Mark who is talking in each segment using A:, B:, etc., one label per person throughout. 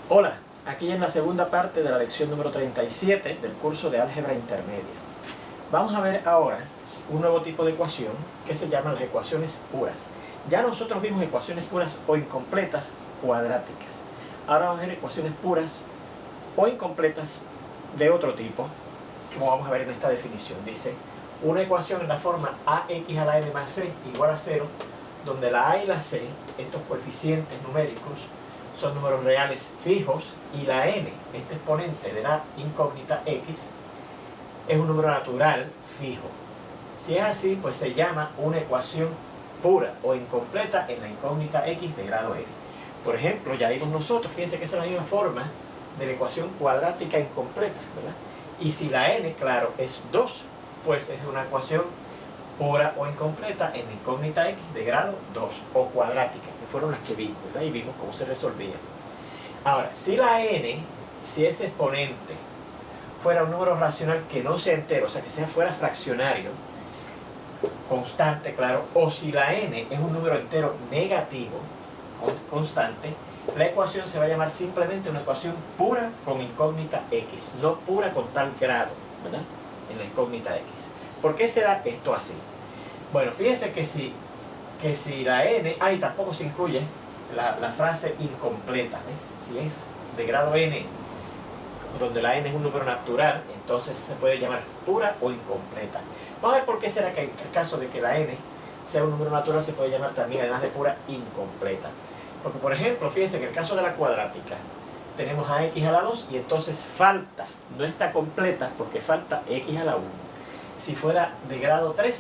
A: Hola, aquí en la segunda parte de la lección número 37 del curso de álgebra intermedia. Vamos a ver ahora un nuevo tipo de ecuación que se llaman las ecuaciones puras. Ya nosotros vimos ecuaciones puras o incompletas cuadráticas. Ahora vamos a ver ecuaciones puras o incompletas de otro tipo, como vamos a ver en esta definición. Dice, una ecuación en la forma ax a la n más c igual a 0, donde la a y la c, estos coeficientes numéricos, son números reales fijos, y la n, este exponente de la incógnita x, es un número natural fijo. Si es así, pues se llama una ecuación pura o incompleta en la incógnita x de grado n. Por ejemplo, ya vimos nosotros, fíjense que esa es la misma forma de la ecuación cuadrática incompleta, ¿verdad? Y si la n, claro, es 2, pues es una ecuación pura o incompleta en la incógnita x de grado 2, o cuadrática, que fueron las que vimos, ¿verdad? Y vimos cómo se resolvía. Ahora, si la n, si ese exponente fuera un número racional que no sea entero, o sea, que fuera fraccionario, constante, claro, o si la n es un número entero negativo, constante, la ecuación se va a llamar simplemente una ecuación pura con incógnita x, no pura con tal grado, ¿verdad? En la incógnita x. ¿Por qué será esto así? Bueno, fíjense que si la n, ahí tampoco se incluye la frase incompleta, ¿eh? Si es de grado n, donde la n es un número natural, entonces se puede llamar pura o incompleta. Vamos a ver por qué será que en el caso de que la n sea un número natural se puede llamar también, además de pura, incompleta. Porque, por ejemplo, fíjense que en el caso de la cuadrática tenemos a x a la 2 y entonces falta, no está completa porque falta x a la 1. Si fuera de grado 3,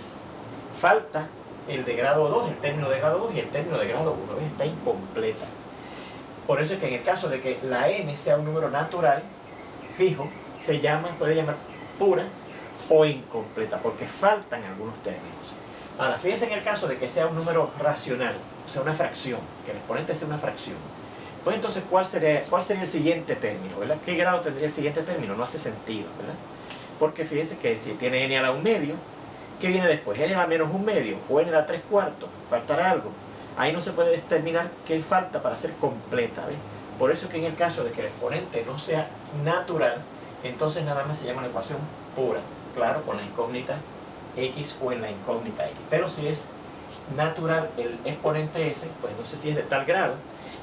A: falta el de grado 2, el término de grado 2 y el término de grado 1, ¿ves? Está incompleta. Por eso es que en el caso de que la n sea un número natural, fijo, puede llamar pura o incompleta, porque faltan algunos términos. Ahora, fíjense en el caso de que sea un número racional, o sea, una fracción, que el exponente sea una fracción. Pues entonces, ¿cuál sería el siguiente término, ¿verdad? ¿Qué grado tendría el siguiente término? No hace sentido, ¿verdad? Porque fíjense que si tiene n a la 1 medio, ¿qué viene después? N a la menos 1 medio o n a la 3 cuartos, faltará algo. Ahí no se puede determinar qué falta para ser completa, ¿ves? Por eso es que en el caso de que el exponente no sea natural, entonces nada más se llama una ecuación pura, claro, con la incógnita x o en la incógnita x. Pero si es natural el exponente s, pues no sé si es de tal grado,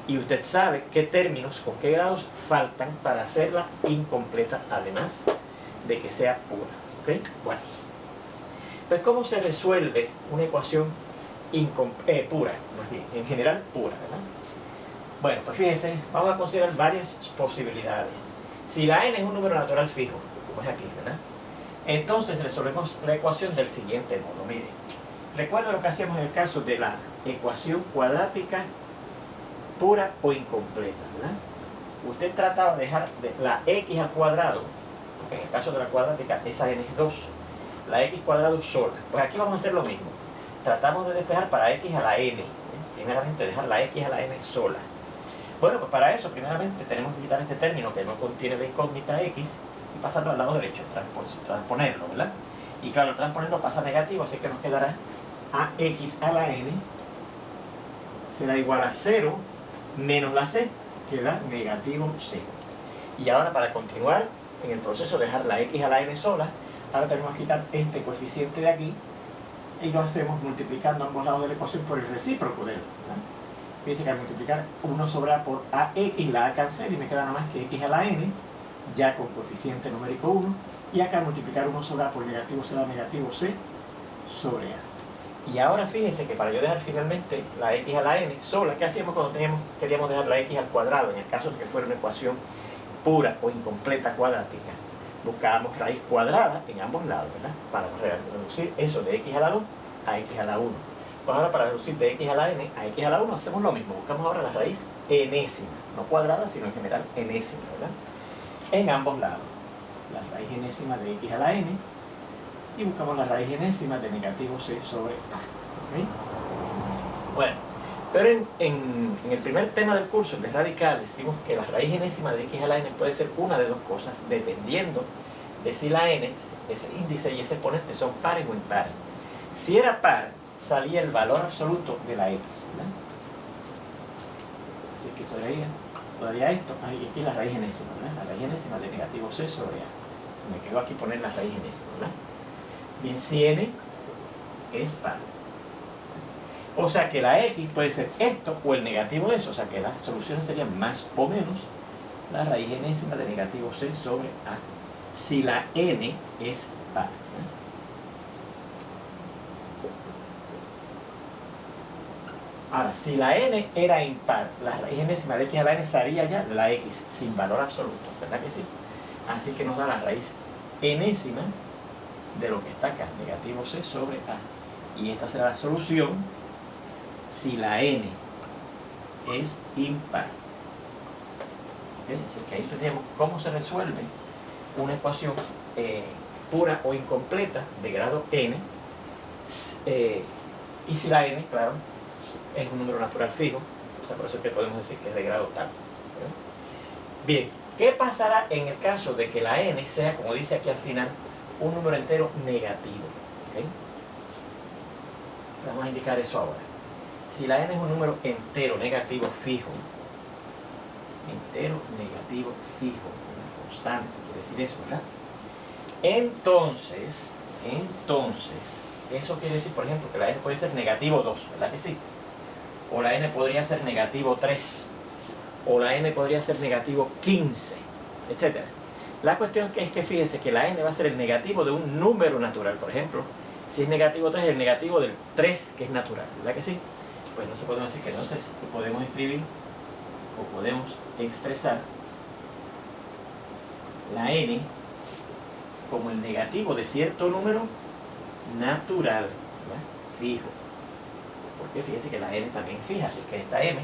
A: y usted sabe qué términos, con qué grados faltan para hacerla incompleta, además de que sea pura. ¿Ok? Bueno, pues ¿cómo se resuelve una ecuación pura? Más bien, en general pura, ¿verdad? Bueno, pues fíjense, vamos a considerar varias posibilidades. Si la n es un número natural fijo, como es aquí, ¿verdad? Entonces resolvemos la ecuación del siguiente modo. Miren, recuerda lo que hacíamos en el caso de la ecuación cuadrática pura o incompleta, ¿verdad? Usted trataba de dejar la x al cuadrado, porque en el caso de la cuadrática esa n es 2, la x cuadrado sola. Pues aquí vamos a hacer lo mismo. Tratamos de despejar para x a la n, ¿eh? Primeramente dejar la x a la n sola. Bueno, pues para eso primeramente tenemos que quitar este término que no contiene la incógnita x y pasarlo al lado derecho, transponerlo, ¿verdad? Y claro, al transponerlo pasa negativo, así que nos quedará ax a la n será igual a 0 menos la c, que da negativo c. Y ahora, para continuar en el proceso de dejar la x a la n sola, ahora tenemos que quitar este coeficiente de aquí y lo hacemos multiplicando ambos lados de la ecuación por el recíproco de él, ¿verdad? Fíjense que al multiplicar 1 sobre a por ax, la a cancela y me queda nada más que x a la n, ya con coeficiente numérico 1, y acá al multiplicar 1 sobre a por negativo se da negativo c sobre a. Y ahora fíjense que para yo dejar finalmente la x a la n sola, ¿qué hacíamos cuando queríamos dejar la x al cuadrado? En el caso de que fuera una ecuación pura o incompleta cuadrática, buscábamos raíz cuadrada en ambos lados, ¿verdad? Para reducir eso de x a la 2 a x a la 1. Pues ahora para reducir de x a la n a x a la 1 hacemos lo mismo, buscamos ahora la raíz enésima, no cuadrada, sino en general enésima, ¿verdad? En ambos lados, la raíz enésima de x a la n, y buscamos la raíz enésima de negativo c sobre a. ¿Okay? Bueno, pero en el primer tema del curso, el de radicales, vimos que la raíz enésima de x a la n puede ser una de dos cosas, dependiendo de si la n, ese índice y ese exponente son pares o impares. Si era par, salía el valor absoluto de la x, ¿verdad? Así que eso sería todavía esto, aquí es la raíz enésima, ¿verdad? La raíz enésima de negativo c sobre a. Se me quedó aquí poner la raíz enésima, ¿verdad? Bien, si n es par. O sea que la x puede ser esto o el negativo de eso, o sea que las soluciones serían más o menos la raíz enésima de negativo c sobre a, si la n es par. Ahora, si la n era impar, la raíz enésima de x a la n sería ya la x sin valor absoluto, ¿verdad que sí? Así que nos da la raíz enésima de lo que está acá, negativo c sobre a. Y esta será la solución si la n es impar. ¿Okay? Así que ahí tendríamos cómo se resuelve una ecuación pura o incompleta de grado n. Y si la n, claro, es un número natural fijo, o sea, por eso es que podemos decir que es de grado tal. Bien, ¿qué pasará en el caso de que la n sea, como dice aquí al final, un número entero negativo? ¿Okay? Vamos a indicar eso ahora. Si la n es un número entero negativo fijo, una constante, quiere decir eso, ¿verdad? Entonces, eso quiere decir, por ejemplo, que la n puede ser negativo 2, ¿verdad que sí? O la n podría ser negativo 3, o la n podría ser negativo 15, etc. La cuestión es que fíjense que la n va a ser el negativo de un número natural. Por ejemplo, si es negativo 3, el negativo del 3 que es natural, ¿verdad que sí? Pues entonces podemos decir que entonces podemos escribir o podemos expresar la n como el negativo de cierto número natural, ¿verdad? Fijo. Porque fíjense que la n también es fija, así que esta m,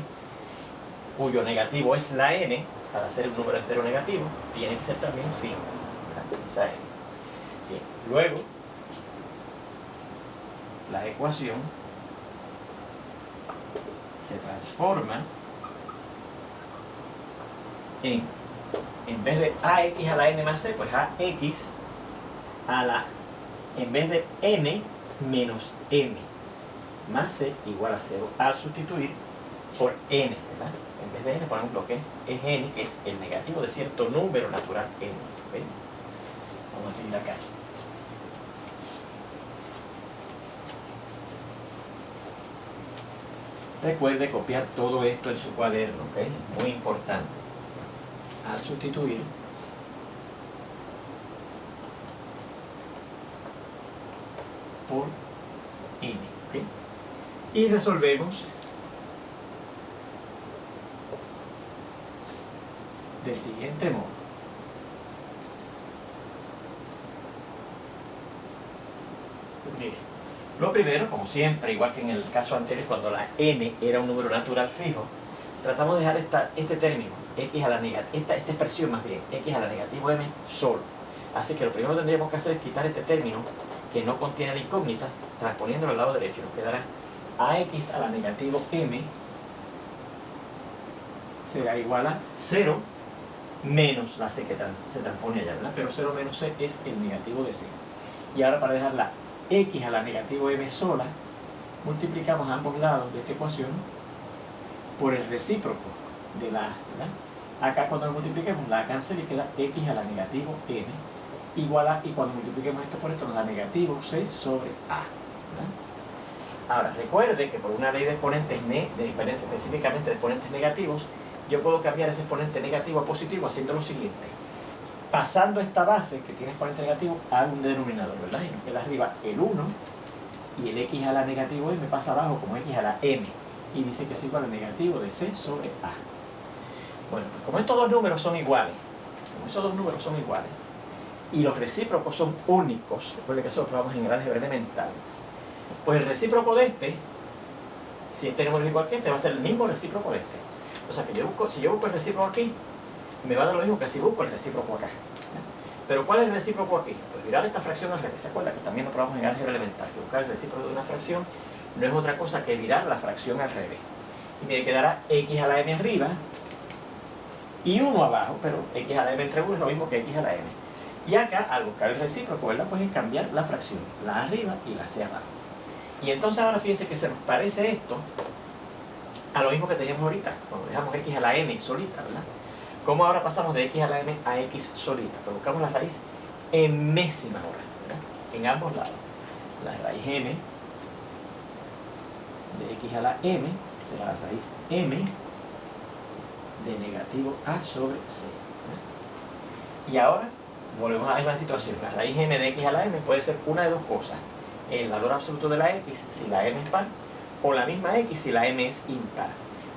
A: cuyo negativo es la n, para ser un número entero negativo, tiene que ser también fijo, ¿verdad? Esa n. Bien, luego, la ecuación se transforma en vez de ax a la n más c, pues ax a la, en vez de n menos m más c igual a 0, al sustituir por n, ¿verdad? En vez de n ponemos lo que es n, que es el negativo de cierto número natural n. ¿Okay? Vamos a seguir acá. Recuerde copiar todo esto en su cuaderno, ¿ok? Muy importante. Al sustituir por n, ¿ok? Y resolvemos del siguiente modo. Miren, lo primero, como siempre, igual que en el caso anterior, cuando la n era un número natural fijo, tratamos de dejar este término, x a la esta expresión más bien, x a la negativo m solo. Así que lo primero que tendríamos que hacer es quitar este término que no contiene la incógnita, transponiéndolo al lado derecho, y nos quedará ax a la negativo m será igual a 0 menos la c que se transpone allá, ¿verdad? Pero 0 menos c es el negativo de c. Y ahora, para dejar la x a la negativo m sola, multiplicamos ambos lados de esta ecuación por el recíproco de la a, ¿verdad? Acá cuando lo multipliquemos, la a cancela y queda x a la negativo m igual a, y cuando multipliquemos esto por esto, nos da negativo c sobre a, ¿verdad? Ahora, recuerde que por una ley de exponentes, específicamente de exponentes negativos, yo puedo cambiar ese exponente negativo a positivo haciendo lo siguiente. Pasando esta base que tiene exponente negativo a un denominador, ¿verdad? Y nos queda arriba el 1 y el x a la negativo m pasa abajo como x a la m. Y dice que es igual al negativo de c sobre a. Bueno, pues como estos dos números son iguales, y los recíprocos son únicos, recuerde que eso lo probamos en el álgebra elemental, pues el recíproco de este, si este número es igual que este, va a ser el mismo recíproco de este. O sea que si yo busco el recíproco aquí, me va a dar lo mismo que si busco el recíproco acá. Pero ¿cuál es el recíproco aquí? Pues virar esta fracción al revés. ¿Se acuerda que también lo probamos en álgebra elemental? Que buscar el recíproco de una fracción no es otra cosa que virar la fracción al revés. Y me quedará x a la m arriba y 1 abajo, pero x a la m entre 1 es lo mismo que x a la m. Y acá, al buscar el recíproco, ¿verdad? Pues es cambiar la fracción, la arriba y la c abajo. Y entonces ahora fíjense que se nos parece esto a lo mismo que teníamos ahorita, cuando dejamos x a la n solita, ¿verdad? ¿Cómo ahora pasamos de x a la n a x solita? Pues buscamos la raíz enésima ahora, ¿verdad? En ambos lados. La raíz m de x a la m será la raíz m de negativo a sobre c, ¿verdad? Y ahora volvemos a la misma situación. La raíz m de x a la m puede ser una de dos cosas: el valor absoluto de la x si la m es par, o la misma x si la m es impar.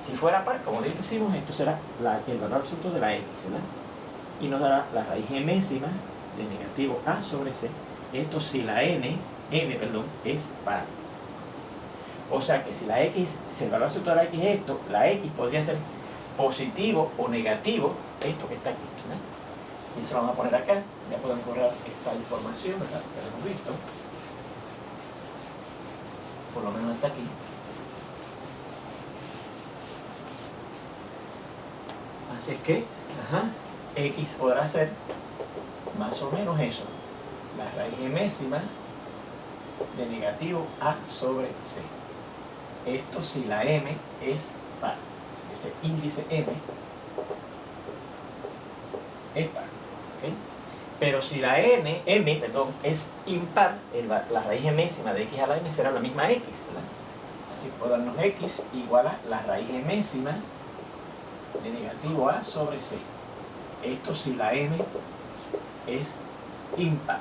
A: Si fuera par, como decimos, esto será el valor absoluto de la x, ¿verdad? Y nos dará la raíz enésima de negativo a sobre c. Esto si la m es par. O sea que si el valor absoluto de la x es esto, la x podría ser positivo o negativo, esto que está aquí, ¿verdad? Y eso lo vamos a poner acá. Ya podemos borrar esta información, ¿verdad? Que lo hemos visto. Por lo menos hasta aquí. Así es que, x podrá ser más o menos eso, la raíz enésima de negativo a sobre c. Esto si la m es par, ese índice m es par, ¿okay? Pero si la m es impar, la raíz enésima de x a la m será la misma x, ¿verdad? Así que puedo darnos x igual a la raíz enésima de negativo a sobre c. Esto si la m es impar.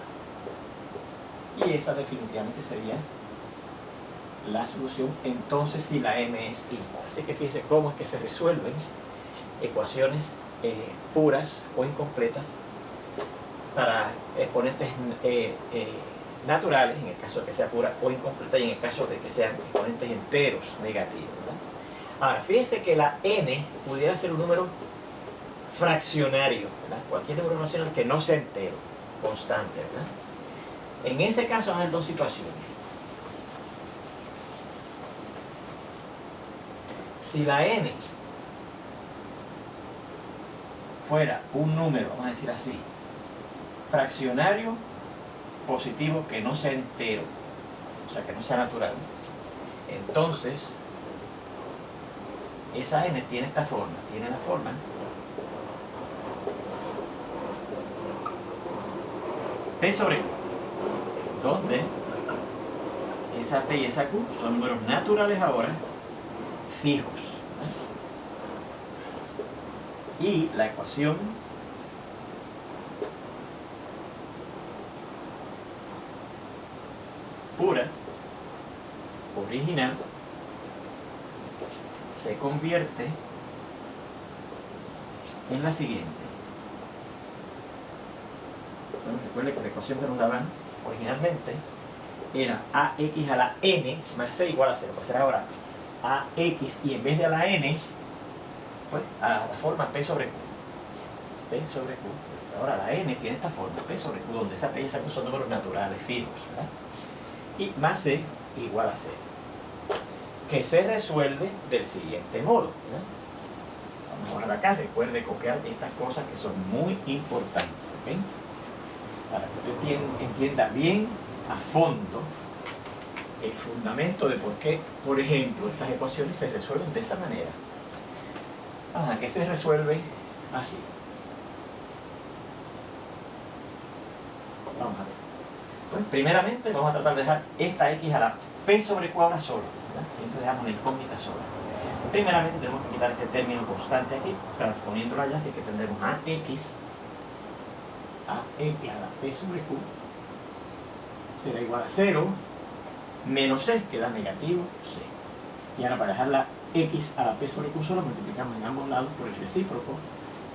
A: Y esa definitivamente sería la solución entonces si la m es impar. Así que fíjense cómo es que se resuelven ecuaciones puras o incompletas para exponentes naturales, en el caso de que sea pura o incompleta, y en el caso de que sean exponentes enteros negativos, ¿verdad? Ahora, fíjense que la n pudiera ser un número fraccionario, ¿verdad? Cualquier número racional que no sea entero, constante, ¿verdad? En ese caso van a haber dos situaciones. Si la n fuera un número, vamos a decir así, fraccionario positivo que no sea entero, o sea que no sea natural, entonces esa n tiene esta forma, tiene la forma P sobre Q, donde esa P y esa Q son números naturales ahora, fijos, ¿no? Y la ecuación pura, original, se convierte en la siguiente. Bueno, recuerden que la ecuación que nos daban originalmente era ax a la n más c igual a 0. Pues será ahora ax y en vez de a la n, pues a la forma p sobre q. P sobre q. Ahora la n tiene esta forma, p sobre q, donde esa p y esa q son números naturales, fijos, ¿verdad? Y más c igual a 0. Que se resuelve del siguiente modo, ¿verdad? Vamos a borrar acá, recuerde copiar estas cosas que son muy importantes, ¿ok? Para que usted entienda bien a fondo el fundamento de por qué, por ejemplo, estas ecuaciones se resuelven de esa manera. Que se resuelve así. Vamos a ver. Pues primeramente vamos a tratar de dejar esta x a la p sobre q ahora sola, ¿verdad? Siempre dejamos la incógnita sola. Primeramente tenemos que quitar este término constante aquí, transponiéndolo allá, así que tendremos ax a la p sobre q será igual a 0 menos c, que da negativo c. Y ahora para dejar la x a la p sobre q sola multiplicamos en ambos lados por el recíproco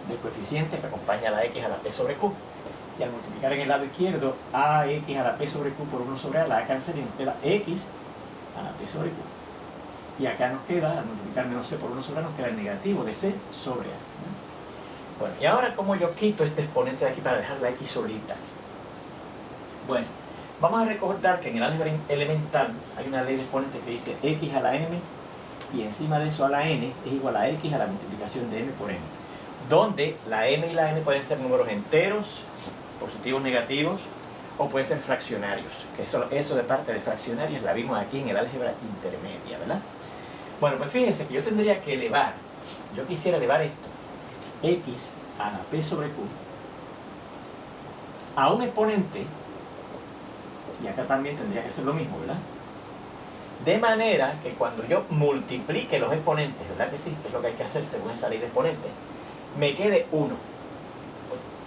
A: del coeficiente que acompaña a la x a la p sobre q. Y al multiplicar en el lado izquierdo ax a la p sobre q por 1 sobre a, la cancería, nos queda x a la p sobre q. Y acá nos queda, al multiplicar menos c por 1 sobre a, nos queda el negativo de c sobre a, ¿no? Bueno, y ahora ¿cómo yo quito este exponente de aquí para dejar la x solita? Bueno, vamos a recordar que en el álgebra elemental hay una ley de exponentes que dice x a la m y encima de eso a la n es igual a x a la multiplicación de m por n, donde la m y la n pueden ser números enteros, positivos, negativos, o pueden ser fraccionarios, que eso de parte de fraccionarios la vimos aquí en el álgebra intermedia, ¿verdad? Bueno, pues fíjense que yo tendría que elevar, yo quisiera elevar esto, x a la p sobre q, a un exponente, y acá también tendría que ser lo mismo, ¿verdad? De manera que cuando yo multiplique los exponentes, ¿verdad que sí? Es lo que hay que hacer según esa ley de exponentes, me quede 1.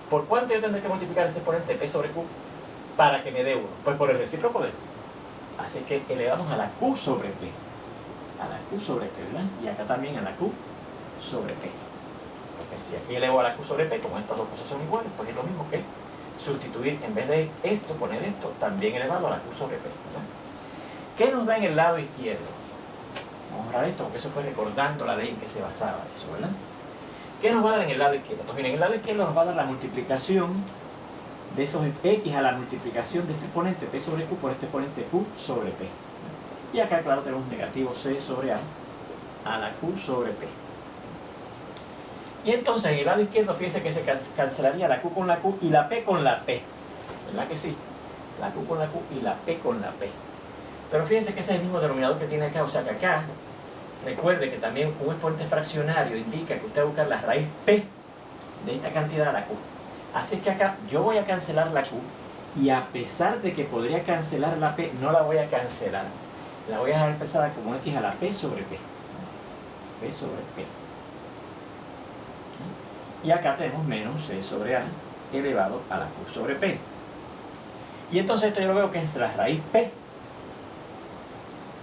A: ¿Por cuánto yo tendré que multiplicar ese exponente p sobre q para que me dé 1? Pues por el recíproco de 1. Así que elevamos a la q sobre p. A la q sobre p, ¿verdad? Y acá también a la q sobre p. Porque si aquí elevo a la q sobre p, como estas dos cosas son iguales, pues es lo mismo que sustituir, en vez de esto, poner esto, también elevado a la q sobre p, ¿verdad? ¿Qué nos da en el lado izquierdo? Vamos a borrar esto, porque eso fue recordando la ley en que se basaba eso, ¿verdad? ¿Qué nos va a dar en el lado izquierdo? Pues miren, en el lado izquierdo nos va a dar la multiplicación de esos x a la multiplicación de este exponente p sobre q por este exponente q sobre p. Y acá, claro, tenemos negativo c sobre a la q sobre p. Y entonces en el lado izquierdo, fíjense que se cancelaría la q con la q y la p con la p. ¿Verdad que sí? La q con la q y la p con la p. Pero fíjense que ese es el mismo denominador que tiene acá, o sea que acá, recuerde que también un exponente fraccionario indica que usted va a buscar la raíz p de esta cantidad a la q. Así que acá yo voy a cancelar la q y a pesar de que podría cancelar la p, no la voy a cancelar. La voy a dejar expresada como x a la p sobre p. P sobre p. Y acá tenemos menos c sobre a elevado a la q sobre p. Y entonces esto yo lo veo que es la raíz p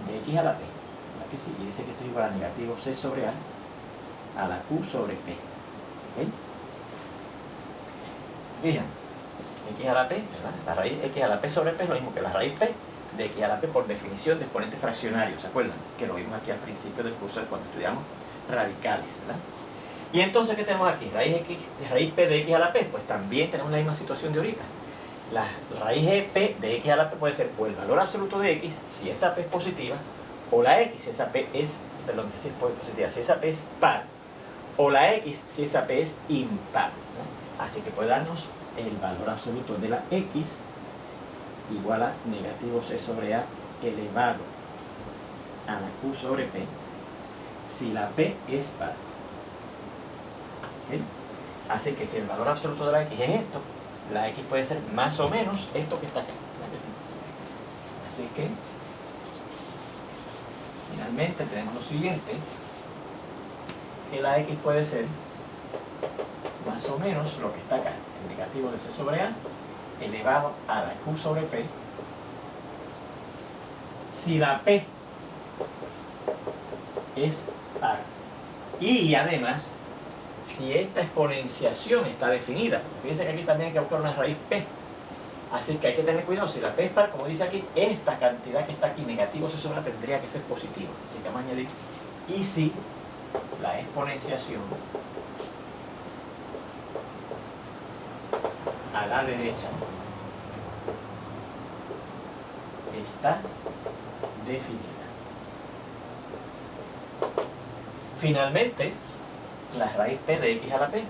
A: de x a la p. ¿Verdad que sí? Y dice que esto es igual a negativo c sobre a la q sobre p. ¿Ok? Fijan, x a la p, ¿verdad? La raíz x a la p sobre p es lo mismo que la raíz p de x a la p por definición de exponente fraccionario, ¿se acuerdan? Que lo vimos aquí al principio del curso cuando estudiamos radicales, ¿verdad? Y entonces, ¿qué tenemos aquí? Raíz p de x a la p, pues también tenemos la misma situación de ahorita. La raíz p de x a la p puede ser o el valor absoluto de x, si esa p es positiva, o la x, si esa p es, perdón, si es positiva, si esa p es par, o la x, si esa p es impar, ¿no? Así que puede darnos el valor absoluto de la x igual a negativo c sobre a elevado a la q sobre p, si la p es par. ¿Okay? Así que si el valor absoluto de la x es esto, la x puede ser más o menos esto que está acá. Así que finalmente tenemos lo siguiente, que la x puede ser más o menos lo que está acá, el negativo de c sobre a elevado a la q sobre p, si la p es par. Y además, si esta exponenciación está definida, fíjense que aquí también hay que buscar una raíz p, así que hay que tener cuidado, si la p es par, como dice aquí, esta cantidad que está aquí, negativo c sobre a, tendría que ser positiva, así que vamos a añadir, y si la exponenciación a la derecha está definida. Finalmente, la raíz p de x a la p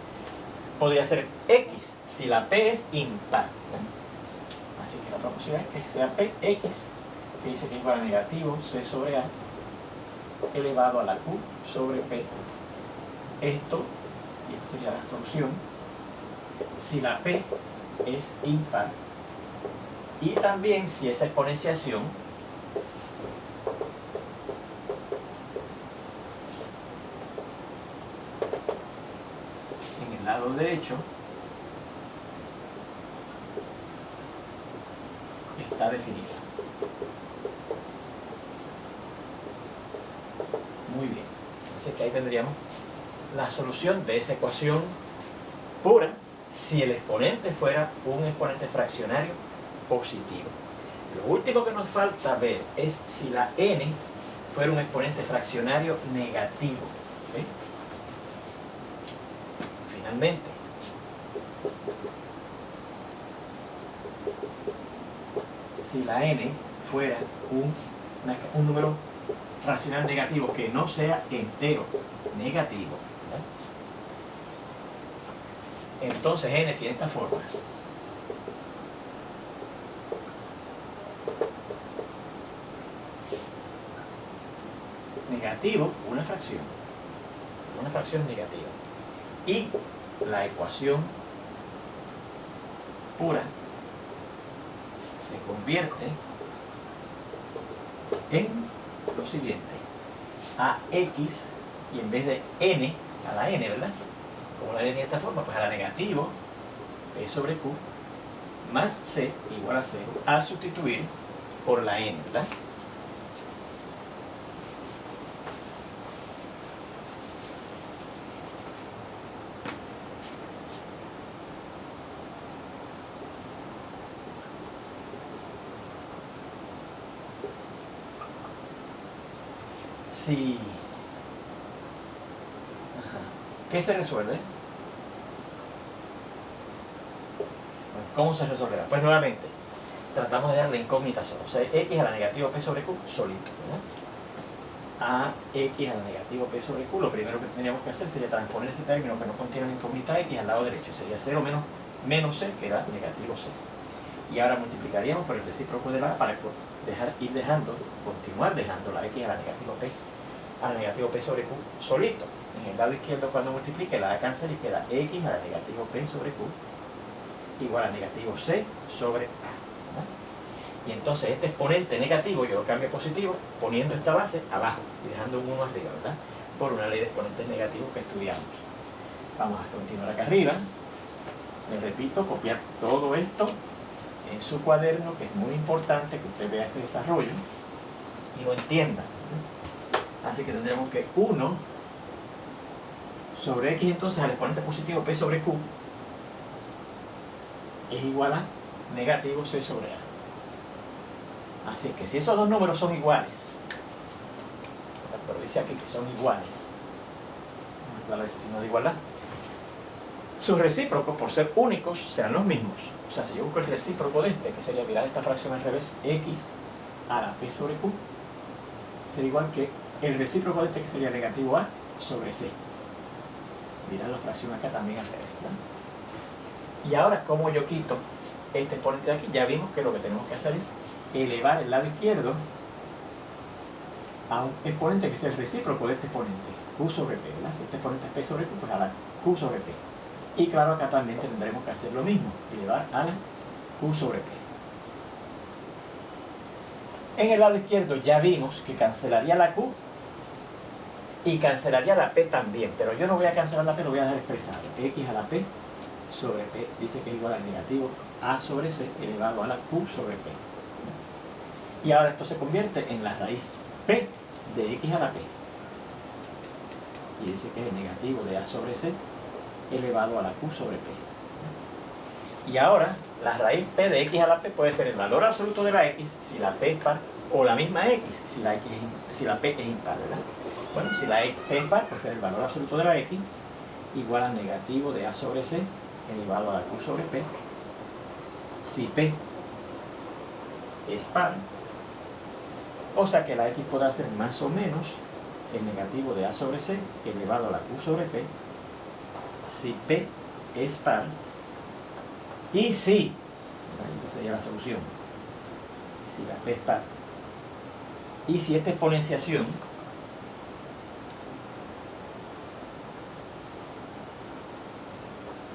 A: podría ser x si la p es impar, ¿no? Así que la otra posibilidad es que sea p x, que dice que es igual a negativo c sobre a elevado a la q sobre p. Esto, y esta sería la solución, si la p es impar, y también si esa exponenciación en el lado derecho está definida. Muy bien, así que ahí tendríamos la solución de esa ecuación pura si el exponente fuera un exponente fraccionario positivo. Lo último que nos falta ver es si la n fuera un exponente fraccionario negativo. ¿Okay? Finalmente, si la n fuera un número racional negativo que no sea entero negativo, ¿verdad? Entonces n tiene esta forma. negativo una fracción negativa. Y la ecuación pura se convierte en lo siguiente: ax, y en vez de n, a la n, ¿verdad? Como la n de esta forma, pues a la negativo p sobre q más c igual a 0 al sustituir por la n, ¿verdad? Sí. ¿Qué se resuelve? ¿Cómo se resolverá? Pues nuevamente, tratamos de dar la incógnita solo. O sea, x a la negativo p sobre q solito, ¿verdad? A x a la negativo p sobre q, lo primero que tendríamos que hacer sería transponer ese término que no contiene la incógnita x al lado derecho. Sería 0 menos c, que da negativo c. Y ahora multiplicaríamos por el recíproco de la a para continuar dejando la x a la negativo p sobre q solito. En el lado izquierdo, cuando multiplique, la a cancela y queda x a la negativo p sobre q igual a negativo c sobre a, ¿verdad? Y entonces este exponente negativo yo lo cambio a positivo poniendo esta base abajo y dejando un 1 arriba, ¿verdad? Por una ley de exponentes negativos que estudiamos. Vamos a continuar acá arriba. Les repito, copiar todo esto en su cuaderno, que es muy importante que usted vea este desarrollo y lo entienda. Así que tendremos que 1 sobre x, entonces al exponente positivo p sobre q es igual a negativo c sobre a. Así que si esos dos números son iguales, pero dice aquí que son iguales, no es ese signo de igualdad, sus recíprocos, por ser únicos, serán los mismos. O sea, si yo busco el recíproco de este, que sería virar esta fracción al revés, x a la p sobre q, sería igual que el recíproco de este, que sería negativo a sobre c. Virar la fracción acá también al revés, ¿verdad? Y ahora, como yo quito este exponente de aquí, ya vimos que lo que tenemos que hacer es elevar el lado izquierdo a un exponente que es el recíproco de este exponente, q sobre p, ¿verdad? Si este exponente es p sobre q, pues a la q sobre p. Y claro, acá también tendremos que hacer lo mismo, elevar a la q sobre p. En el lado izquierdo ya vimos que cancelaría la q y cancelaría la p también, pero yo no voy a cancelar la p, lo voy a dejar expresado. X a la p sobre p dice que es igual al negativo a sobre c elevado a la q sobre p. Y ahora esto se convierte en la raíz p de x a la p. Y dice que es el negativo de a sobre c elevado a la q sobre p. Y ahora la raíz p de x a la p puede ser el valor absoluto de la x si la p es par, o la misma x si la p es impar, ¿verdad? Bueno, si la p es par, puede ser el valor absoluto de la x igual al negativo de a sobre c elevado a la q sobre p. Si p es par, o sea que la x podrá ser más o menos el negativo de a sobre c elevado a la q sobre p, si p es par, y si, esta sería la solución, si la p es par, y si esta exponenciación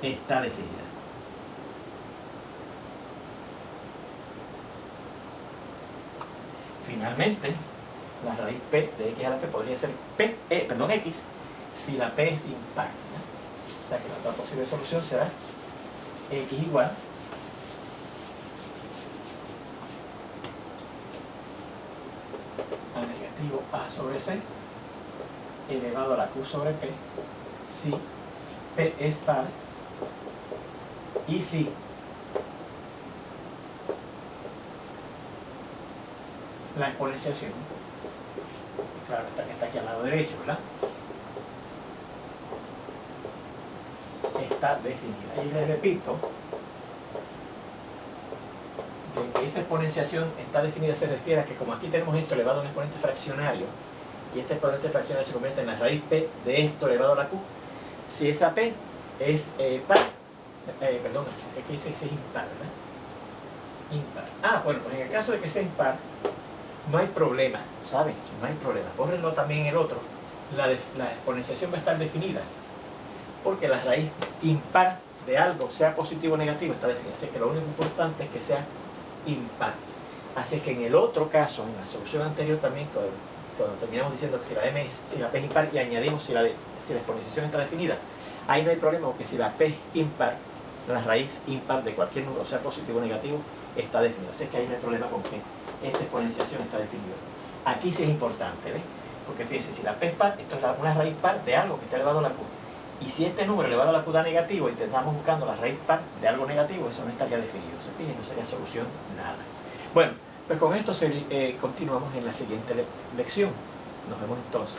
A: está definida. Finalmente, la raíz p de x a la p podría ser x si la p es impar, ¿no? O sea que la otra posible solución será x igual a negativo a sobre c elevado a la q sobre p si p es par y si la exponenciación, claro, está aquí al lado derecho, ¿verdad? Está definida. Y les repito que esa exponenciación está definida, se refiere a que como aquí tenemos esto elevado a un exponente fraccionario y este exponente fraccionario se convierte en la raíz p de esto elevado a la q, si esa p es par, perdón, aquí es impar, ¿verdad? Impar. Bueno, pues en el caso de que sea impar, no hay problema, ¿saben? No hay problema. Bórrenlo también el otro. La exponenciación va a estar definida porque la raíz impar de algo, sea positivo o negativo, está definida. Así que lo único importante es que sea impar. Así que en el otro caso, en la solución anterior también, cuando terminamos diciendo que si la P es impar y añadimos si la exponenciación está definida, ahí no hay problema porque si la P es impar, la raíz impar de cualquier número, sea positivo o negativo, está definida. Así que ahí no hay problema con que esta exponenciación está definida. Aquí sí es importante, ¿ves? Porque fíjense, si la P es par, esto es una raíz par de algo que está elevado a la Q. Y si este número elevado a la Q da negativo y te estamos buscando la raíz par de algo negativo, eso no estaría definido. ¿Se fijan? No sería solución nada. Bueno, pues con esto continuamos en la siguiente lección. Nos vemos entonces.